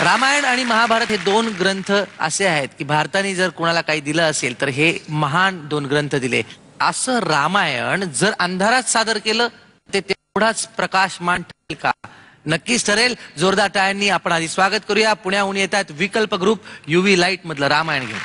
रामायण आणि महाभारत हे दोन ग्रंथ असे आहेत की भारताने जर कोणाला काही दिलं असेल तर हे महान दोन ग्रंथ दिले. असं रामायण जर अंधारात सादर केलं ते तेवढाच प्रकाशमान ठरेल का? नक्कीच ठरेल. जोरदार टाळ्यांनी आपण आधी स्वागत करूया. पुण्याहून येतात विकल्प ग्रुप UV लाईट मधलं रामायण घेऊन.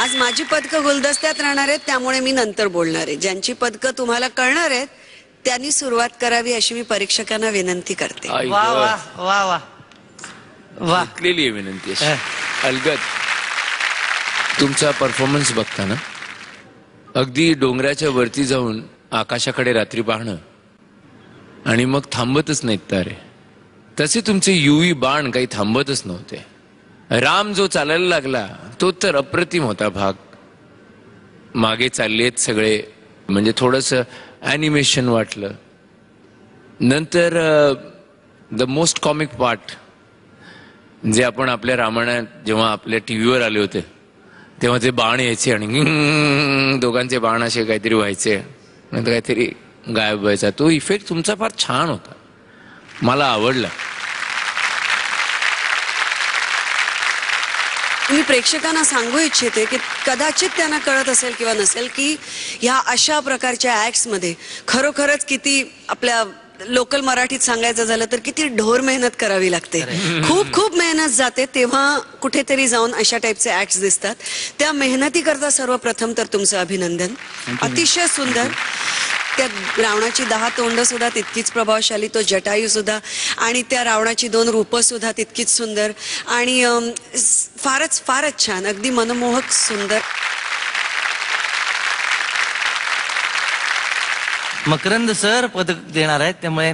आज माझी पदकं गुलदस्त्यात राहणार आहेत, त्यामुळे मी नंतर बोलणार आहे. ज्यांची पदकं तुम्हाला कळणार आहेत त्यांनी सुरुवात करावी अशी मी परीक्षकांना विनंती करते. वा वा वा वा वा विनंती. अलगद तुमचा परफॉर्मन्स बघताना अगदी डोंगराच्या वरती जाऊन आकाशाकडे रात्री पाहणं आणि मग थांबतच नाहीत तारे, तसे तुमचे UV बाण काही थांबतच नव्हते. राम जो चालायला लागला तो तर अप्रतिम होता भाग. मागे चाललेत सगळे, म्हणजे थोडंसं ॲनिमेशन वाटलं. नंतर द मोस्ट कॉमिक पार्ट जे आपण आपल्या रामायणात जेव्हा आपल्या टीव्हीवर आले होते तेव्हा ते बाण यायचे आणि दोघांचे बाण असे काहीतरी व्हायचे, नंतर काहीतरी गायब व्हायचा. तो इफेक्ट तुमचा फार छान होता, मला आवडला. मी प्रेक्षकांना सांगू इच्छिते की कदाचित त्यांना कळत असेल किंवा नसेल की ह्या अशा प्रकारच्या ॲक्ट्समध्ये खरोखरच किती, आपल्या लोकल मराठीत सांगायचं झालं तर किती ढोर मेहनत करावी लागते. खूप खूप मेहनत जाते, तेव्हा कुठेतरी जाऊन अशा टाईपचे ॲक्ट्स दिसतात. त्या मेहनतीकरता सर्वप्रथम तर तुमचं अभिनंदन. अतिशय सुंदर. त्या रावणाची 10 तोंड सुद्धा तितकीच प्रभावशाली, तो जटायू सुद्धा, आणि त्या रावणाची 2 रूपं सुद्धा तितकीच सुंदर आणि फारच फारच छान, अगदी मनमोहक सुंदर. मकरंद सर पदक देणार आहेत, त्यामुळे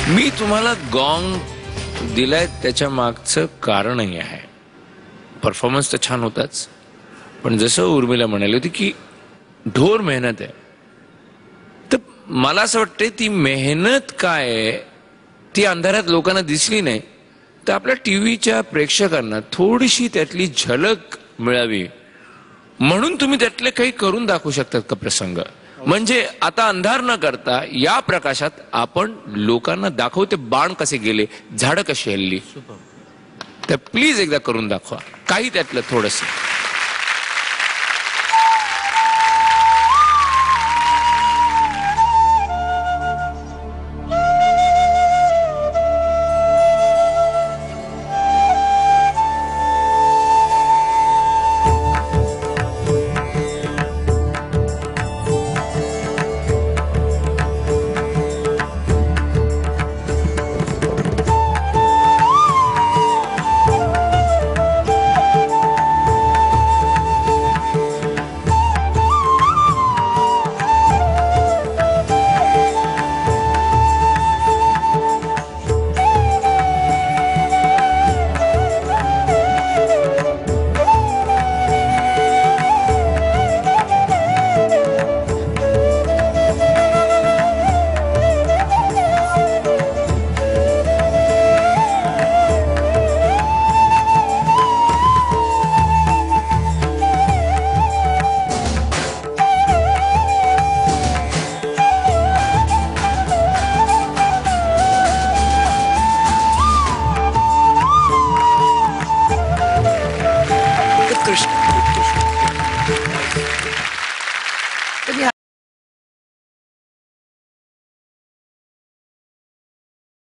मी तुम्हाला गॉंग दिलाय त्याच्या मागचं कारणही आहे. परफॉर्मन्स तर छान होताच, पण जसं उर्मिला म्हणाली होती की ढोर मेहनत आहे, तर मला असं वाटतं ती मेहनत काय आहे ती अंधारात लोकांना दिसली नाही, तर आपल्या टीव्हीच्या प्रेक्षकांना थोडीशी त्यातली झलक मिळावी म्हणून तुम्ही त्यातले काही करून दाखवू शकतात का प्रसंग. म्हणजे आता अंधार न करता या प्रकाशात आपण लोकांना दाखवते बाण कसे गेले, झाडं कशी हल्ली, तर प्लीज एकदा करून दाखवा काही त्यातलं थोडंसं.